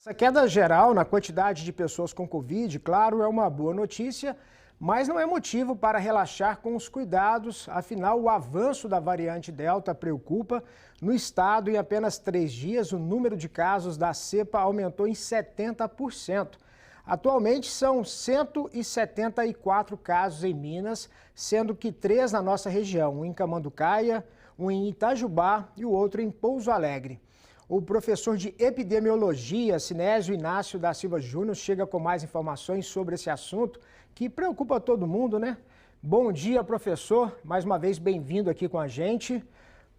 Essa queda geral na quantidade de pessoas com Covid, claro, é uma boa notícia, mas não é motivo para relaxar com os cuidados. Afinal, o avanço da variante Delta preocupa. No estado, em apenas 3 dias, o número de casos da cepa aumentou em 70%. Atualmente, são 174 casos em Minas, sendo que 3 na nossa região, um em Camanducaia, um em Itajubá e o outro em Pouso Alegre. O professor de epidemiologia, Sinésio Inácio da Silva Júnior, chega com mais informações sobre esse assunto que preocupa todo mundo, né? Bom dia, professor. Mais uma vez, bem-vindo aqui com a gente.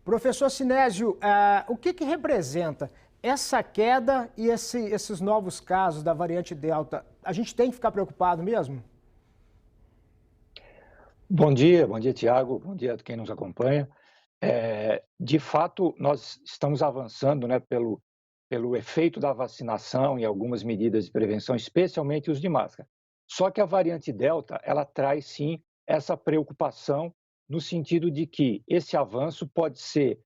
Professor Sinésio, o que representa essa queda e esses novos casos da variante Delta? A gente tem que ficar preocupado mesmo? Bom dia, Tiago. Bom dia a quem nos acompanha. De fato, nós estamos avançando, né, pelo efeito da vacinação e algumas medidas de prevenção, especialmente os de máscara. Só que a variante Delta, ela traz sim essa preocupação no sentido de que esse avanço pode ser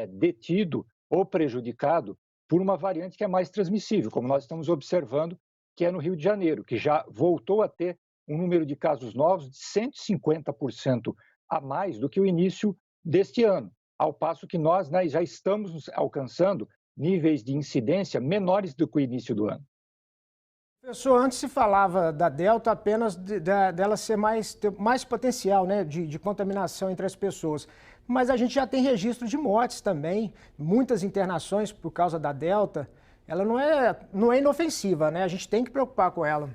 detido ou prejudicado por uma variante que é mais transmissível, como nós estamos observando, que é no Rio de Janeiro, que já voltou a ter um número de casos novos de 150% a mais do que o início deste ano, ao passo que nós, né, já estamos alcançando níveis de incidência menores do que o início do ano. Professor, antes se falava da Delta apenas dela ser ter mais potencial, né, de contaminação entre as pessoas. Mas a gente já tem registro de mortes também, muitas internações por causa da Delta. Ela não é inofensiva, né? A gente tem que preocupar com ela.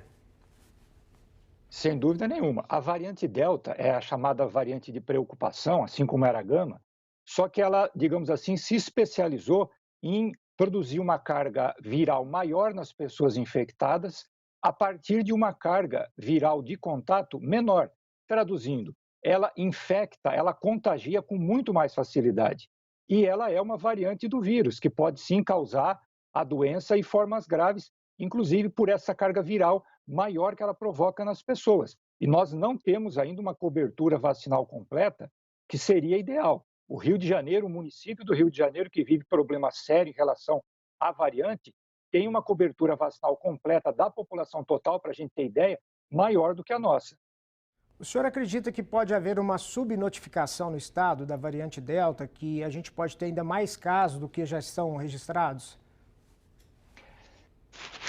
Sem dúvida nenhuma. A variante Delta é a chamada variante de preocupação, assim como era a Gama, só que ela, digamos assim, se especializou em produzir uma carga viral maior nas pessoas infectadas a partir de uma carga viral de contato menor. Traduzindo, ela infecta, ela contagia com muito mais facilidade. E ela é uma variante do vírus, que pode sim causar a doença e formas graves, inclusive por essa carga viral maior que ela provoca nas pessoas. E nós não temos ainda uma cobertura vacinal completa, que seria ideal. O Rio de Janeiro, o município do Rio de Janeiro, que vive problema sério em relação à variante, tem uma cobertura vacinal completa da população total, para a gente ter ideia, maior do que a nossa. O senhor acredita que pode haver uma subnotificação no estado da variante Delta, que a gente pode ter ainda mais casos do que já estão registrados?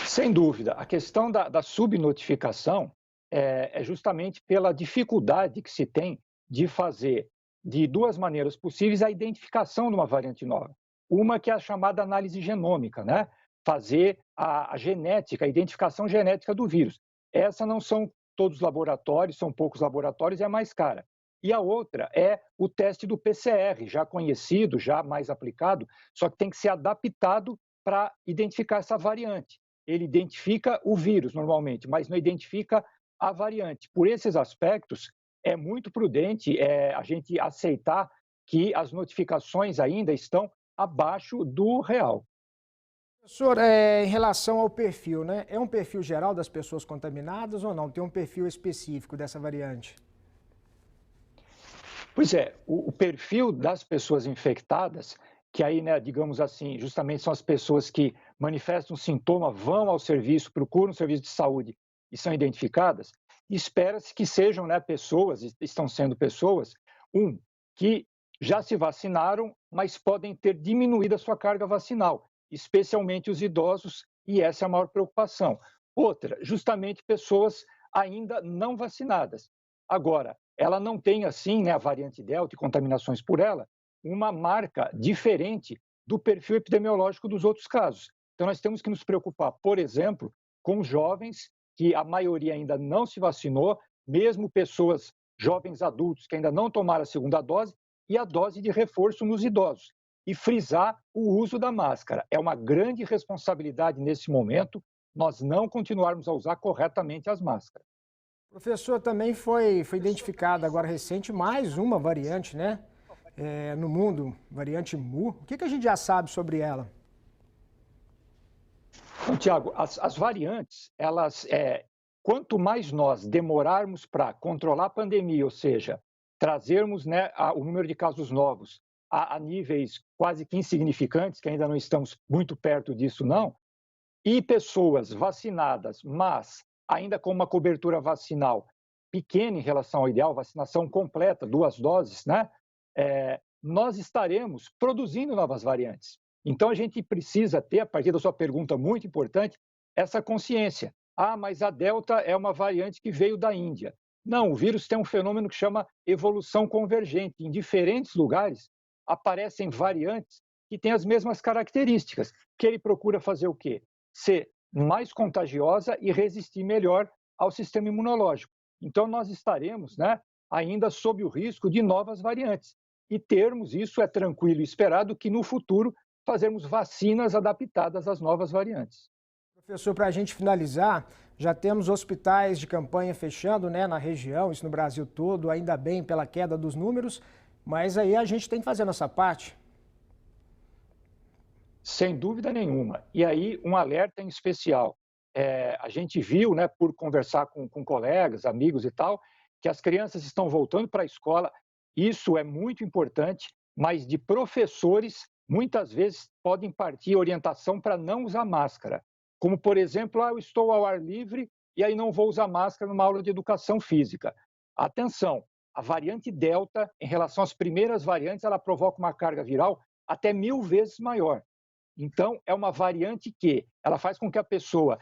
Sem dúvida, a questão da subnotificação é justamente pela dificuldade que se tem de fazer, de duas maneiras possíveis, a identificação de uma variante nova. Uma que é a chamada análise genômica, né? Fazer a genética, a identificação genética do vírus. Essa não são todos os laboratórios, são poucos laboratórios e é mais cara. E a outra é o teste do PCR, já conhecido, já mais aplicado, só que tem que ser adaptado para identificar essa variante. Ele identifica o vírus normalmente, mas não identifica a variante. Por esses aspectos, é muito prudente a gente aceitar que as notificações ainda estão abaixo do real. Professor, em relação ao perfil, né? É um perfil geral das pessoas contaminadas ou não? Tem um perfil específico dessa variante? Pois é, o perfil das pessoas infectadas, que aí, né, digamos assim, justamente são as pessoas que manifestam sintoma, vão ao serviço, procuram um serviço de saúde e são identificadas, espera-se que sejam, né, pessoas, estão sendo pessoas, que já se vacinaram, mas podem ter diminuído a sua carga vacinal, especialmente os idosos, e essa é a maior preocupação. Outra, justamente pessoas ainda não vacinadas. Agora, ela não tem assim, né, a variante Delta e contaminações por ela, uma marca diferente do perfil epidemiológico dos outros casos. Então, nós temos que nos preocupar, por exemplo, com jovens, que a maioria ainda não se vacinou, mesmo pessoas, jovens adultos, que ainda não tomaram a segunda dose, e a dose de reforço nos idosos. E frisar o uso da máscara. É uma grande responsabilidade nesse momento nós não continuarmos a usar corretamente as máscaras. Professor, também foi identificada agora recente mais uma variante, né? No mundo, variante Mu. O que a gente já sabe sobre ela? Então, Tiago, as variantes, quanto mais nós demorarmos para controlar a pandemia, ou seja, trazermos, né, o número de casos novos a níveis quase que insignificantes, que ainda não estamos muito perto disso, não, e pessoas vacinadas, mas ainda com uma cobertura vacinal pequena em relação ao ideal, vacinação completa, 2 doses, né? Nós estaremos produzindo novas variantes. Então, a gente precisa ter, a partir da sua pergunta muito importante, essa consciência. Ah, mas a Delta é uma variante que veio da Índia. Não, o vírus tem um fenômeno que chama evolução convergente. Em diferentes lugares aparecem variantes que têm as mesmas características, que ele procura fazer o quê? Ser mais contagiosa e resistir melhor ao sistema imunológico. Então, nós estaremos, né, ainda sob o risco de novas variantes. E termos, isso é tranquilo e esperado, que no futuro fazermos vacinas adaptadas às novas variantes. Professor, para a gente finalizar, já temos hospitais de campanha fechando, né, na região, isso no Brasil todo, ainda bem pela queda dos números, mas aí a gente tem que fazer a nossa parte. Sem dúvida nenhuma. E aí, um alerta em especial. A gente viu, né, por conversar com colegas, amigos e tal, que as crianças estão voltando para a escola. Isso é muito importante, mas de professores, muitas vezes, podem partir orientação para não usar máscara. Como, por exemplo, eu estou ao ar livre e aí não vou usar máscara numa aula de educação física. Atenção, a variante Delta, em relação às primeiras variantes, ela provoca uma carga viral até 1000 vezes maior. Então, é uma variante que ela faz com que a pessoa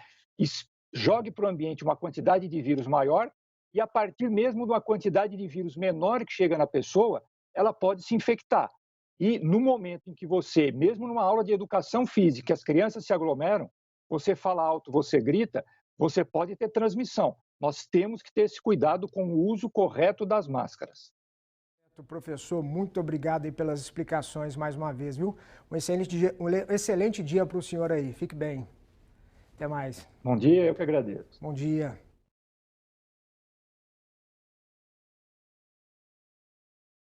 jogue para o ambiente uma quantidade de vírus maior e, a partir mesmo de uma quantidade de vírus menor que chega na pessoa, ela pode se infectar. E no momento em que você, mesmo numa aula de educação física, as crianças se aglomeram, você fala alto, você grita, você pode ter transmissão. Nós temos que ter esse cuidado com o uso correto das máscaras. Professor, muito obrigado aí pelas explicações mais uma vez, viu? Um excelente dia para o senhor aí. Fique bem. Até mais. Bom dia, eu que agradeço. Bom dia.